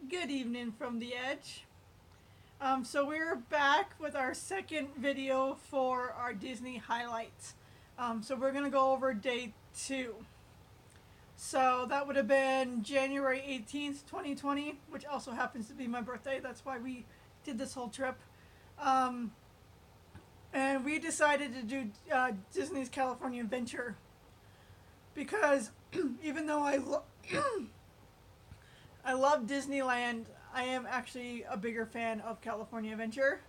Good evening from the Edge. So we're back with our second video for our Disney highlights. So we're going to go over day 2. So that would have been January 18th, 2020, which also happens to be my birthday. That's why we did this whole trip. And we decided to do Disney's California Adventure because even though I love Disneyland, I am actually a bigger fan of California Adventure.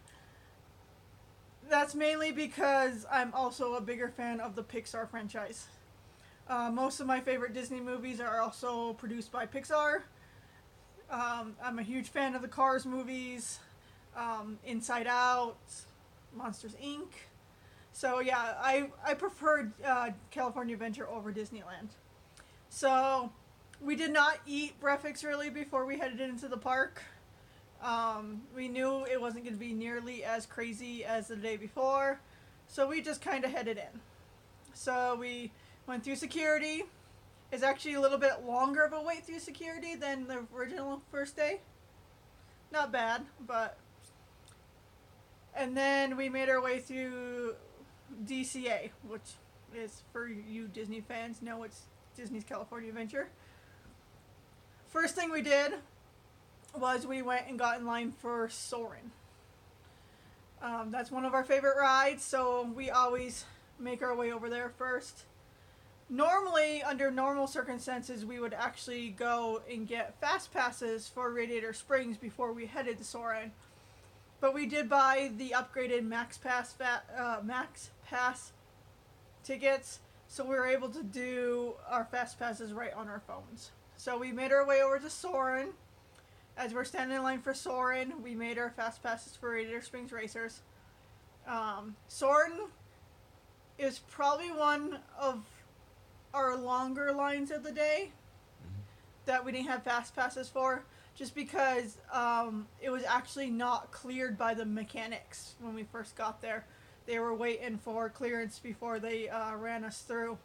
That's mainly because I'm also a bigger fan of the Pixar franchise. Most of my favorite Disney movies are also produced by Pixar. I'm a huge fan of the Cars movies, Inside Out, Monsters Inc. So yeah, I preferred California Adventure over Disneyland. So we did not eat breakfast really before we headed into the park. We knew it wasn't going to be nearly as crazy as the day before, so we just kind of headed in. So we went through security. It's actually a little bit longer of a wait through security than the original first day. Not bad, but... And then we made our way through DCA, which is, for you Disney fans, know it's Disney's California Adventure. First thing we did was we went and got in line for Soarin'. That's one of our favorite rides, so we always make our way over there first. Normally, under normal circumstances, we would actually go and get fast passes for Radiator Springs before we headed to Soarin'. But we did buy the upgraded Max Pass tickets, so we were able to do our fast passes right on our phones. So we made our way over to Soarin'. As we're standing in line for Soarin', we made our fast passes for Radiator Springs Racers. Soarin' is probably one of our longer lines of the day that we didn't have fast passes for, just because it was actually not cleared by the mechanics when we first got there. They were waiting for clearance before they ran us through.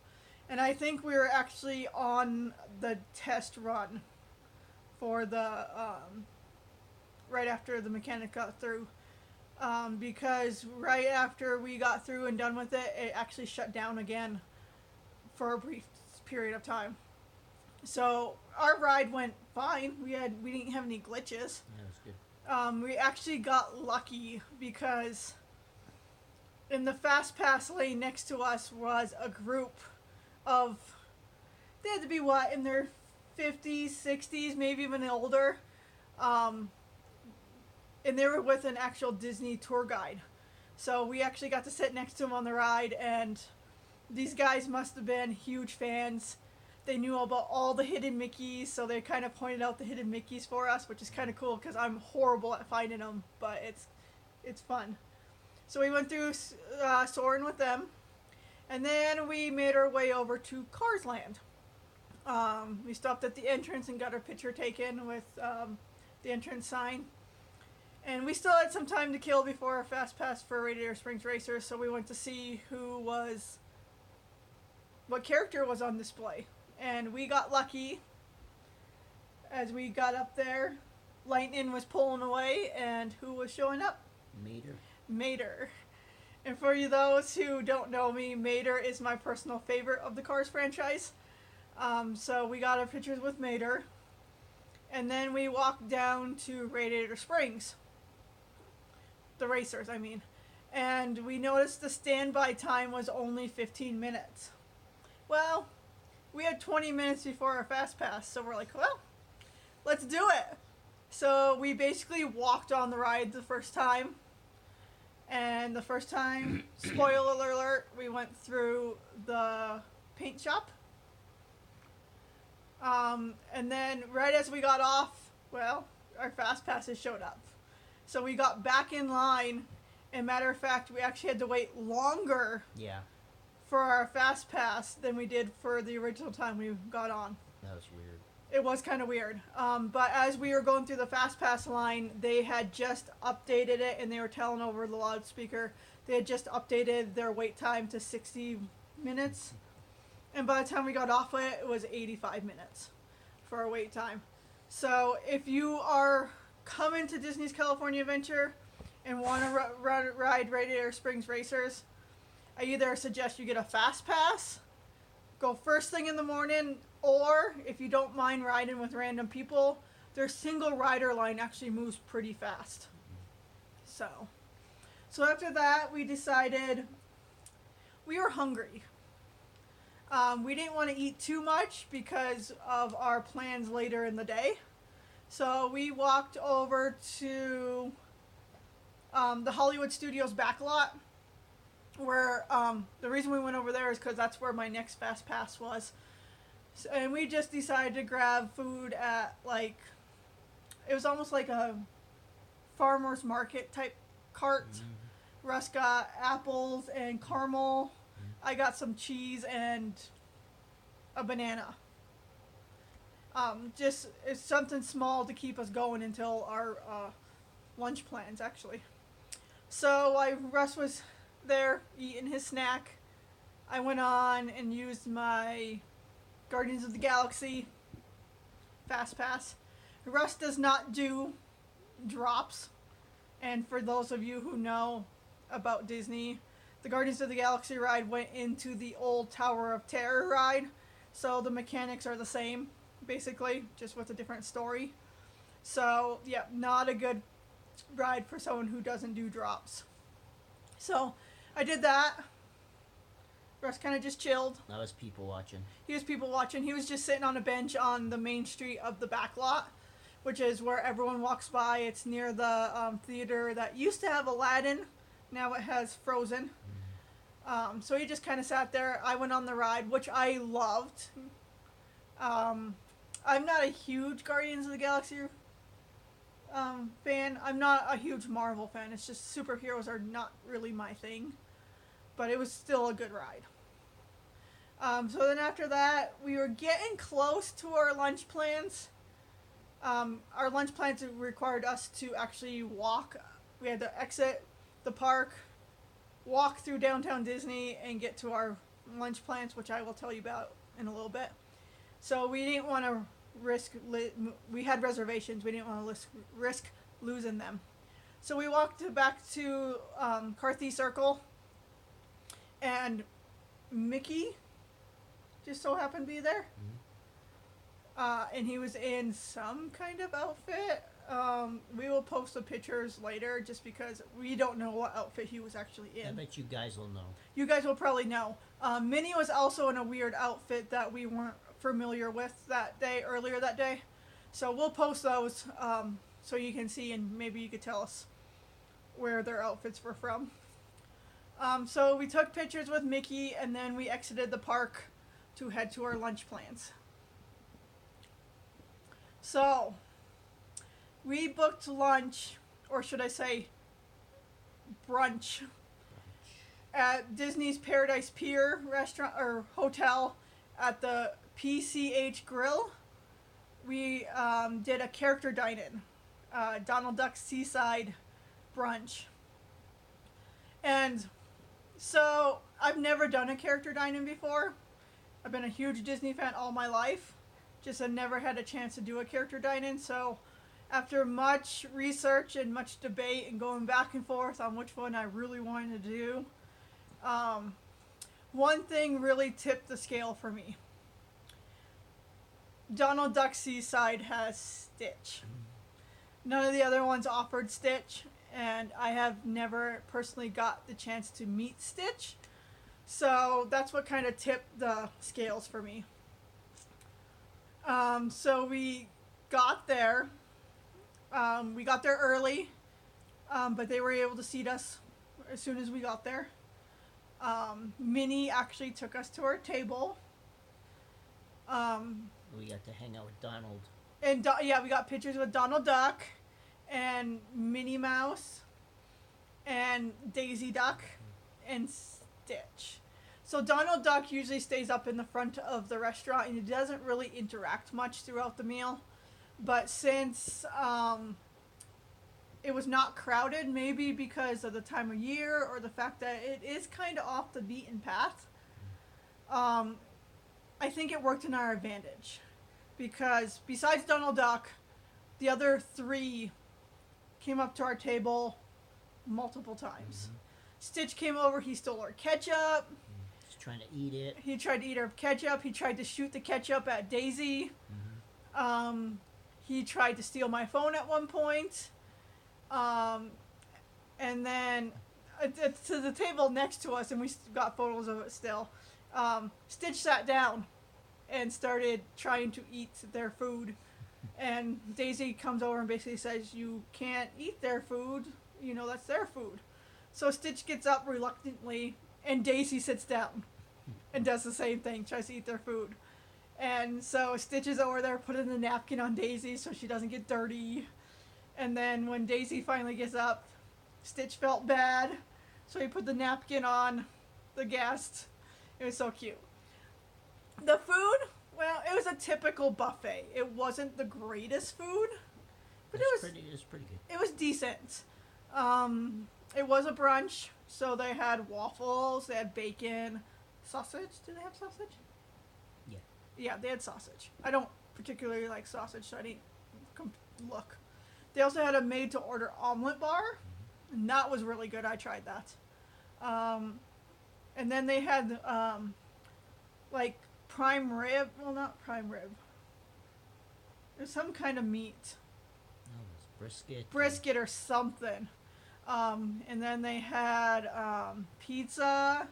And I think we were actually on the test run for the right after the mechanic got through, because right after we got through and done with it, it actually shut down again for a brief period of time. So our ride went fine. We didn't have any glitches. Yeah, that's good. We actually got lucky because in the fast pass lane next to us was a group of, they had to be what, in their 50s, 60s, maybe even older, and they were with an actual Disney tour guide. So we actually got to sit next to them on the ride, and these guys must have been huge fans. They knew about all the hidden Mickeys, so they kind of pointed out the hidden Mickeys for us, which is kind of cool because I'm horrible at finding them, but it's fun. So we went through Soarin' with them. And then we made our way over to Cars Land. We stopped at the entrance and got our picture taken with the entrance sign. And we still had some time to kill before our fast pass for Radiator Springs Racers, so we went to see what character was on display. And we got lucky. As we got up there, Lightning was pulling away, and who was showing up? Mater. And for you those who don't know me, Mater is my personal favorite of the Cars franchise. So we got our pictures with Mater. And then we walked down to Radiator Springs. The racers, I mean. And we noticed the standby time was only 15 minutes. Well, we had 20 minutes before our fast pass, so we're like, well, let's do it. So we basically walked on the ride the first time. And the first time, spoiler alert, we went through the paint shop. And then right as we got off, well, our fast passes showed up. So we got back in line, and matter of fact, we actually had to wait longer for our fast pass than we did for the original time we got on. That was weird. It was kind of weird. But as we were going through the fast pass line, they had just updated it, and they were telling over the loudspeaker they had just updated their wait time to 60 minutes. And by the time we got off it, it was 85 minutes for our wait time. So if you are coming to Disney's California Adventure and want to ride Radiator Springs Racers, I either suggest you get a fast pass, go first thing in the morning, or if you don't mind riding with random people, their single rider line actually moves pretty fast. So after that, we decided we were hungry. We didn't want to eat too much because of our plans later in the day. So we walked over to the Hollywood Studios backlot, where the reason we went over there is because that's where my next fast pass was. So, and we just decided to grab food at, like, it was almost like a farmer's market type cart. Russ got apples and caramel. I got some cheese and a banana. Just it's something small to keep us going until our lunch plans, actually. So while Russ was there eating his snack, I went on and used my Guardians of the Galaxy Fast Pass. Russ does not do drops, and for those of you who know about Disney, the Guardians of the Galaxy ride went into the old Tower of Terror ride, so the mechanics are the same, basically, just with a different story. So, yeah, not a good ride for someone who doesn't do drops. So, I did that. Russ kind of just chilled. That was people watching. He was people watching. He was just sitting on a bench on the main street of the back lot, which is where everyone walks by. It's near the theater that used to have Aladdin. Now it has Frozen. So he just kind of sat there. I went on the ride, which I loved. I'm not a huge Guardians of the Galaxy fan. I'm not a huge Marvel fan. It's just superheroes are not really my thing. But it was still a good ride. So then after that, we were getting close to our lunch plans. Our lunch plans required us to actually walk. We had to exit the park, walk through downtown Disney, and get to our lunch plans, which I will tell you about in a little bit. So we didn't want to we had reservations. We didn't want to risk losing them. So we walked back to Carthy Circle, and Mickey just so happened to be there. And he was in some kind of outfit. We will post the pictures later just because we don't know what outfit he was actually in. I bet you guys will know. You guys will probably know. Minnie was also in a weird outfit that we weren't familiar with earlier that day. So we'll post those so you can see, and maybe you could tell us where their outfits were from. So we took pictures with Mickey, and then we exited the park to head to our lunch plans. So we booked lunch, or should I say brunch, at Disney's Paradise Pier restaurant or hotel at the PCH Grill. We did a character dine-in, Donald Duck Seaside brunch. And so I've never done a character dine-in before. I've been a huge Disney fan all my life. Just have never had a chance to do a character dine-in. So after much research and much debate and going back and forth on which one I really wanted to do, one thing really tipped the scale for me. Donald Duck Seaside has Stitch. None of the other ones offered Stitch, and I have never personally got the chance to meet Stitch. So that's what kind of tipped the scales for me. So we got there. We got there early, but they were able to seat us as soon as we got there. Minnie actually took us to our table. We got to hang out with Donald. And we got pictures with Donald Duck and Minnie Mouse and Daisy Duck and Stitch. So Donald Duck usually stays up in the front of the restaurant, and he doesn't really interact much throughout the meal. But since it was not crowded, maybe because of the time of year or the fact that it is kind of off the beaten path, I think it worked in our advantage. Because besides Donald Duck, the other three came up to our table multiple times. Mhm. Stitch came over, he stole our ketchup. He's trying to eat it. He tried to eat our ketchup. He tried to shoot the ketchup at Daisy. He tried to steal my phone at one point. And then to the table next to us, and we got photos of it still. Stitch sat down and started trying to eat their food. And Daisy comes over and basically says, "You can't eat their food. You know, that's their food." So Stitch gets up reluctantly, and Daisy sits down and does the same thing, tries to eat their food. And so Stitch is over there putting the napkin on Daisy so she doesn't get dirty. And then when Daisy finally gets up, Stitch felt bad, so he put the napkin on the guest. It was so cute. The food, well, it was a typical buffet. It wasn't the greatest food, but it was pretty good. it was decent. It was a brunch, so they had waffles, they had bacon, sausage. Do they have sausage? Yeah. Yeah, they had sausage. I don't particularly like sausage, so I didn't look. They also had a made-to-order omelet bar, and that was really good. I tried that. And then they had like prime rib. Well, not prime rib. There's some kind of meat. No, it's brisket. Brisket or something. And then they had pizza,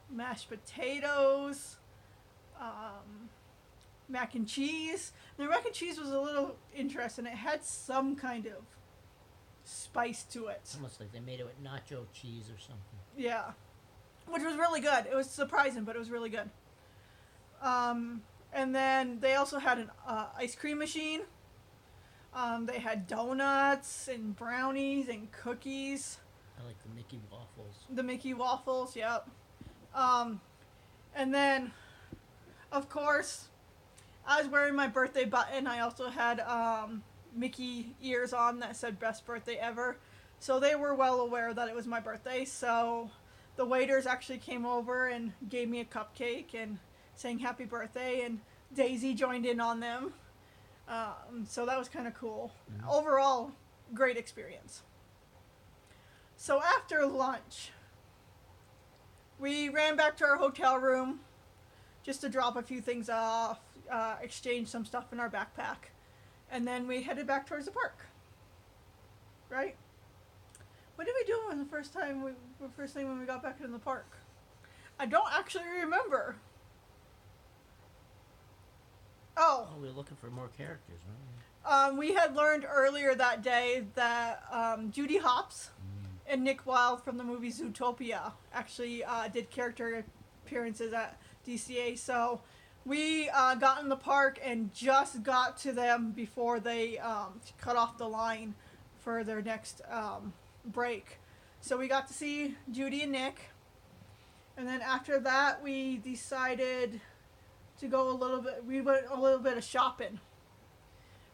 mashed potatoes, mac and cheese. The mac and cheese was a little interesting. It had some kind of spice to it. Almost like they made it with nacho cheese or something. Yeah. Which was really good. It was surprising, but it was really good. And then they also had an ice cream machine. They had donuts and brownies and cookies. I like the Mickey waffles. The Mickey waffles, yep. And then, of course, I was wearing my birthday button. I also had Mickey ears on that said "Best Birthday Ever." So they were well aware that it was my birthday. So the waiters actually came over and gave me a cupcake and sang happy birthday, and Daisy joined in on them. So that was kind of cool. Mhm. Overall, great experience. So after lunch, we ran back to our hotel room just to drop a few things off, exchange some stuff in our backpack, and then we headed back towards the park. Right? What did we do when the first thing when we got back in the park? I don't actually remember. Oh, Oh, we were looking for more characters, weren't we had learned earlier that day that Judy Hopps we? and Nick Wilde from the movie Zootopia actually did character appearances at DCA. So we got in the park and just got to them before they cut off the line for their next break. So we got to see Judy and Nick. And then after that, we decided to go we went a little bit of shopping.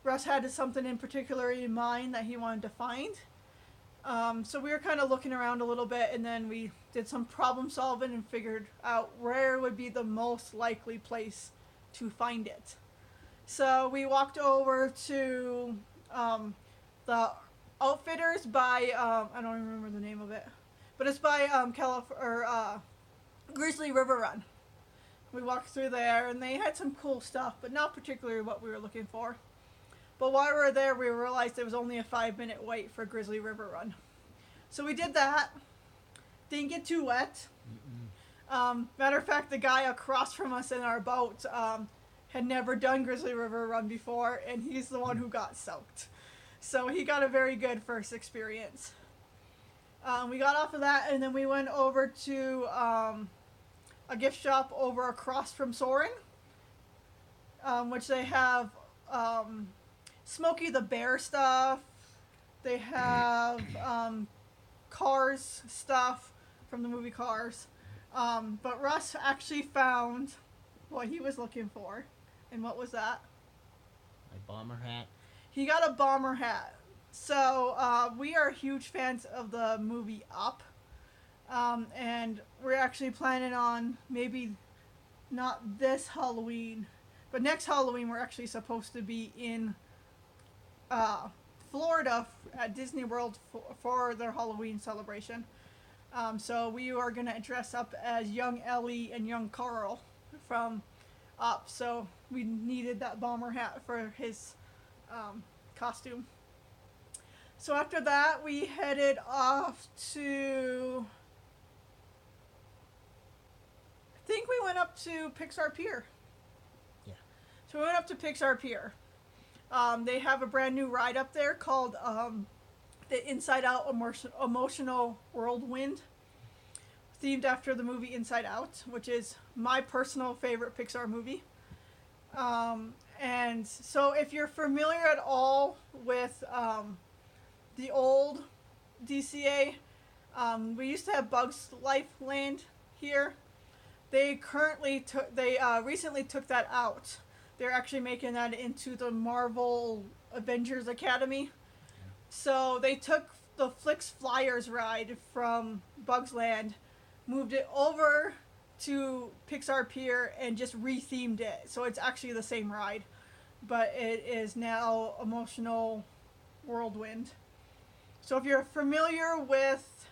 Russ had something in particular in mind that he wanted to find. So we were kind of looking around a little bit, and then we did some problem solving and figured out where would be the most likely place to find it. So we walked over to the Outfitters by I don't even remember the name of it, but it's by Grizzly River Run. We walked through there, and they had some cool stuff, but not particularly what we were looking for. But while we were there, we realized there was only a 5-minute wait for Grizzly River Run. So we did that. Didn't get too wet. Matter of fact, the guy across from us in our boat had never done Grizzly River Run before, and he's the one who got soaked. So he got a very good first experience. We got off of that, and then we went over to a gift shop over across from Soarin', which they have Smokey the Bear stuff. They have Cars stuff from the movie Cars. But Russ actually found what he was looking for. And what was that? My bomber hat. He got a bomber hat. So we are huge fans of the movie Up. And we're actually planning on maybe not this Halloween, but next Halloween we're actually supposed to be in uh, Florida at Disney World for their Halloween celebration. So we are gonna dress up as young Ellie and young Carl from Up. So we needed that bomber hat for his costume. So after that, we headed off to. I think we went up to Pixar Pier. Yeah. So we went up to Pixar Pier. They have a brand new ride up there called the Inside Out Emotional Whirlwind, themed after the movie Inside Out, which is my personal favorite Pixar movie. And so if you're familiar at all with the old DCA, we used to have Bugs Life Land here. They recently took that out. They're actually making that into the Marvel Avengers Academy. So they took the Flix Flyers ride from Bugs Land, moved it over to Pixar Pier, and just rethemed it. So it's actually the same ride, but it is now Emotional Whirlwind. So if you're familiar with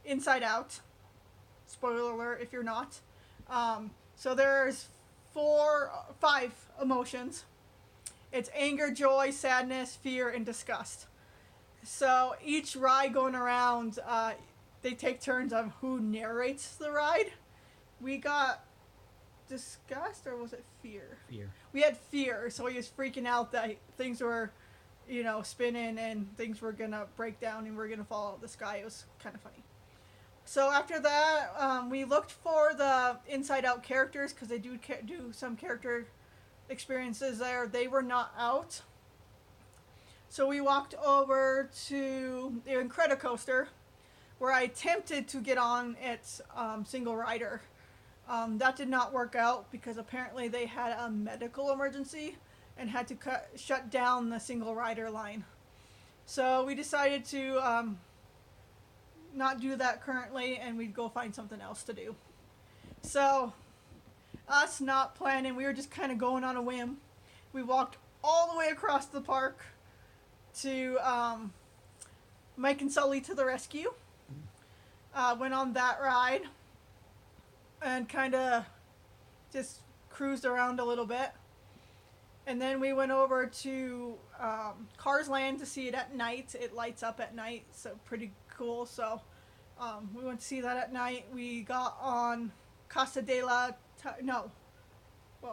Inside Out, spoiler alert if you're not, so there's 5 emotions. It's anger, joy, sadness, fear, and disgust. So each ride going around, they take turns on who narrates the ride. We got disgust, or was it fear? Fear. We had fear, so he was freaking out that things were, spinning and things were gonna break down and we're gonna fall out of the sky. It was kind of funny. So after that, we looked for the Inside Out characters because they do some character experiences there. They were not out. So we walked over to the Incredicoaster, where I attempted to get on its single rider. That did not work out because apparently they had a medical emergency and had to shut down the single rider line. So we decided to not do that currently, and we'd go find something else to do. So, us not planning, we were just kind of going on a whim. We walked all the way across the park to Mike and Sully to the Rescue. Went on that ride and kind of just cruised around a little bit. And then we went over to Cars Land to see it at night. It lights up at night, so pretty cool. So we went to see that at night. We got on Casa de la...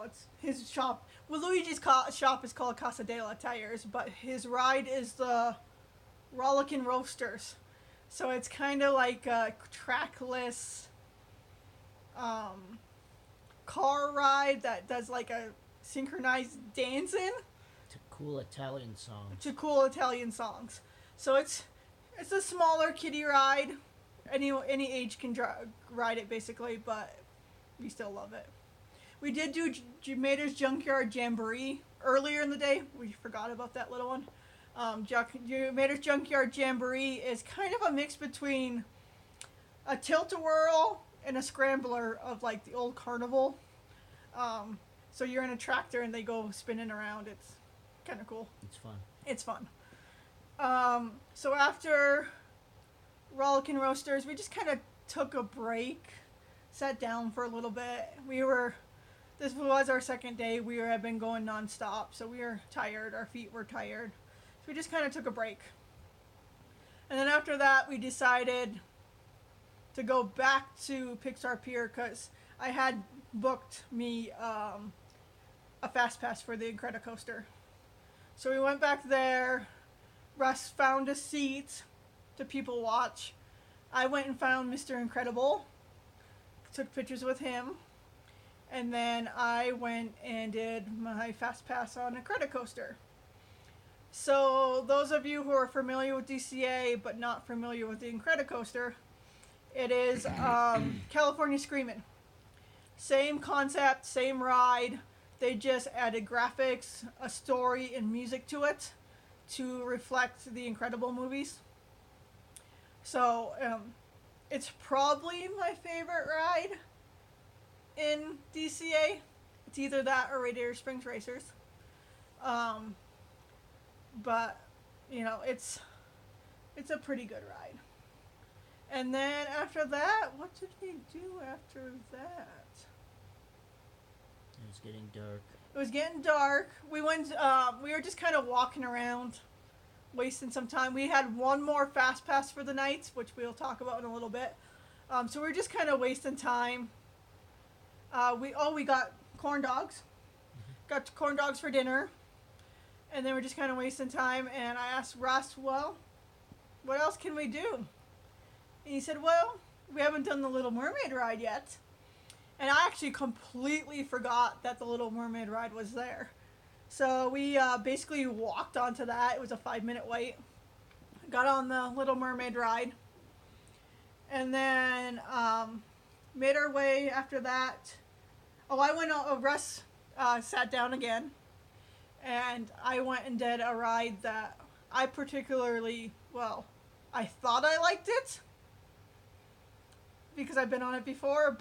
it's his shop. Well, Luigi's shop is called Casa de la Tires, but his ride is the Rollickin' Roasters. So it's kind of like a trackless car ride that does like a synchronized dancing To cool Italian songs. So it's a smaller kiddie ride. Any age can ride it basically, but we still love it. We did do Mater's Junkyard Jamboree earlier in the day. We forgot about that little one. Mater's Junkyard Jamboree is kind of a mix between a tilt-a-whirl and a scrambler of like the old carnival. So you're in a tractor and they go spinning around. It's kind of cool. It's fun. So after Rollickin' Roasters, we just kind of took a break, sat down for a little bit. This was our second day. We had been going nonstop, so we were tired. Our feet were tired. So we just kind of took a break. And then after that, we decided to go back to Pixar Pier because I had booked me a fast pass for the Incredicoaster. So we went back there. Russ found a seat to people watch. I went and found Mr. Incredible, took pictures with him, and then I went and did my fast pass on Incredicoaster. So those of you who are familiar with DCA but not familiar with the Incredicoaster, it is California Screamin'. Same concept, same ride. They just added graphics, a story, and music to it to reflect the Incredible movies. So it's probably my favorite ride in DCA. It's either that or Radiator Springs Racers. but it's a pretty good ride. And then after that, what did we do after that? It was getting dark. It was getting dark. We went. We were just kind of walking around, wasting some time. We had one more fast pass for the night, which we'll talk about in a little bit. So we were just kind of wasting time. We got corn dogs. Got corn dogs for dinner, and then we're just kind of wasting time. And I asked Russ, well, what else can we do? And he said, well, we haven't done the Little Mermaid ride yet. And I actually completely forgot that the Little Mermaid ride was there. So we basically walked onto that. It was a 5-minute wait. Got on the Little Mermaid ride. And then made our way after that. Russ sat down again. And I went and did a ride that I I thought I liked it. Because I've been on it before,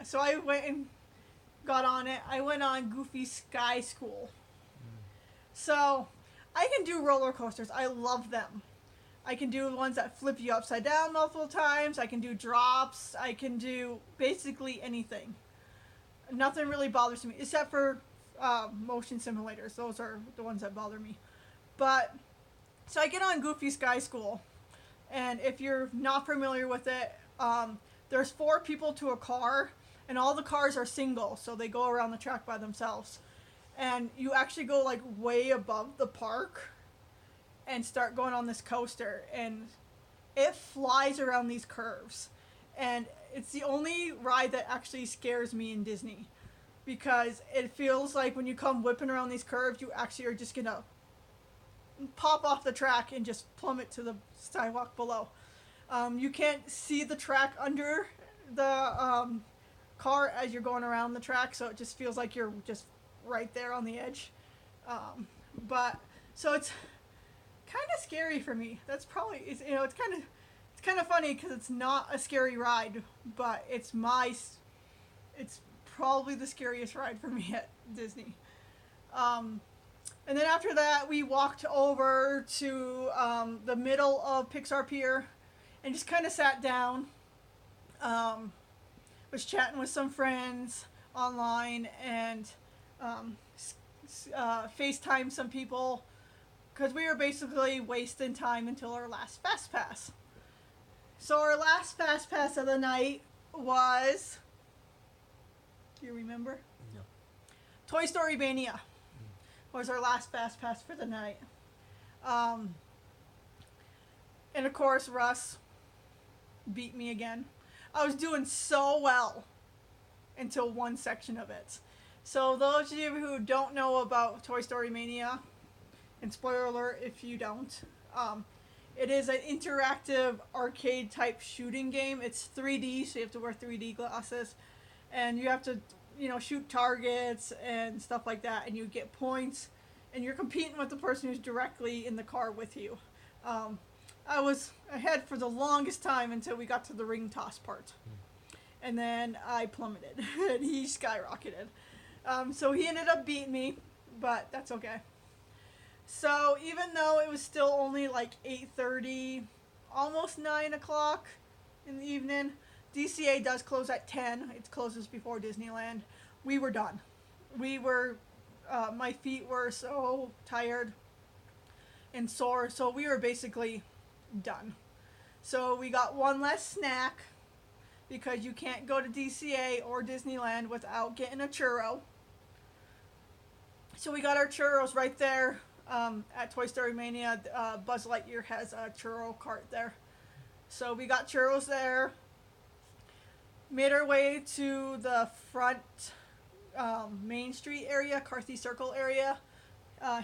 so I went and got on it. I went on Goofy Sky School. So I can do roller coasters. I love them. I can do ones that flip you upside down multiple times. I can do drops. I can do basically anything. Nothing really bothers me, except for motion simulators. Those are the ones that bother me. So I get on Goofy Sky School. And if you're not familiar with it, there's 4 people to a car, and all the cars are single, so they go around the track by themselves. And you actually go like way above the park and start going on this coaster, and it flies around these curves. And it's the only ride that actually scares me in Disney, because it feels like when you come whipping around these curves, you actually are just gonna pop off the track and just plummet to the sidewalk below. You can't see the track under the car as you're going around the track, so it just feels like you're just right there on the edge. So it's kind of scary for me. That's probably it's kind of funny because it's not a scary ride, but it's probably the scariest ride for me at Disney. And then after that, we walked over to the middle of Pixar Pier and just kind of sat down. Was chatting with some friends online and FaceTime some people because we were basically wasting time until our last Fast Pass. So our last Fast Pass of the night was... Do you remember? No. Toy Story Mania was our last Fast Pass for the night. And of course, Russ beat me again. I was doing so well until one section of it. So those of you who don't know about Toy Story Mania, and spoiler alert if you don't, it is an interactive arcade type shooting game. It's 3D, so you have to wear 3D glasses, and you have to shoot targets and stuff like that, and you get points, and you're competing with the person who's directly in the car with you. I was ahead for the longest time until we got to the ring toss part. And then I plummeted, and he skyrocketed. So he ended up beating me, but that's okay. So even though it was still only like 8:30, almost 9 o'clock in the evening, DCA does close at 10. It closes before Disneyland. We were done. My feet were so tired and sore, so we were basically done. So we got one less snack because you can't go to DCA or Disneyland without getting a churro. So we got our churros right there at Toy Story Mania. Buzz Lightyear has a churro cart there. So we got churros there. Made our way to the front Main Street area, Carthy Circle area.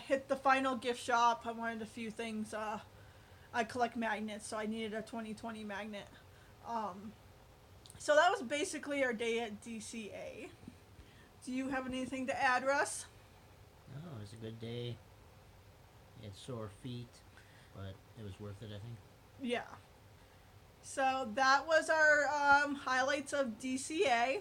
Hit the final gift shop. I wanted a few things. I collect magnets, so I needed a 2020 magnet. So that was basically our day at DCA. Do you have anything to add, Russ? No, it was a good day. You had sore feet, but it was worth it, I think. Yeah. So that was our highlights of DCA.